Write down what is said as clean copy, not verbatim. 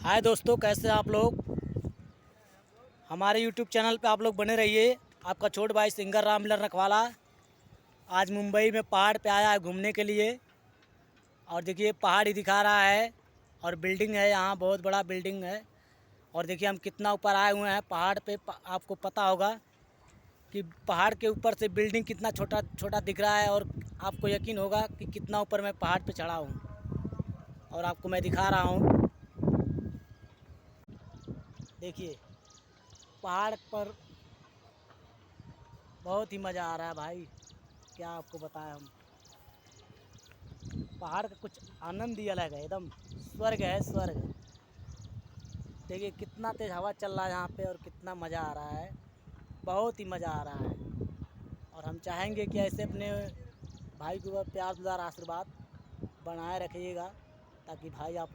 हाय दोस्तों, कैसे हैं आप लोग। हमारे YouTube चैनल पे आप लोग बने रहिए। आपका छोट भाई सिंगर रामलल रखवाला आज मुंबई में पहाड़ पे आया है घूमने के लिए। और देखिए पहाड़ ही दिखा रहा है और बिल्डिंग है, यहाँ बहुत बड़ा बिल्डिंग है। और देखिए हम कितना ऊपर आए हुए हैं पहाड़ पे। आपको पता होगा कि पहाड़ के ऊपर से बिल्डिंग कितना छोटा छोटा दिख रहा है, और आपको यकीन होगा कि कितना ऊपर मैं पहाड़ पे चढ़ा हूँ। और आपको मैं दिखा रहा हूँ, देखिए पहाड़ पर बहुत ही मज़ा आ रहा है भाई। क्या आपको बताएं हम, पहाड़ का कुछ आनंद ही अलग है, एकदम स्वर्ग है स्वर्ग। देखिए कितना तेज़ हवा चल रहा है यहाँ पे और कितना मज़ा आ रहा है, बहुत ही मज़ा आ रहा है। और हम चाहेंगे कि ऐसे अपने भाई को प्यार दुलार आशीर्वाद बनाए रखिएगा, ताकि भाई आप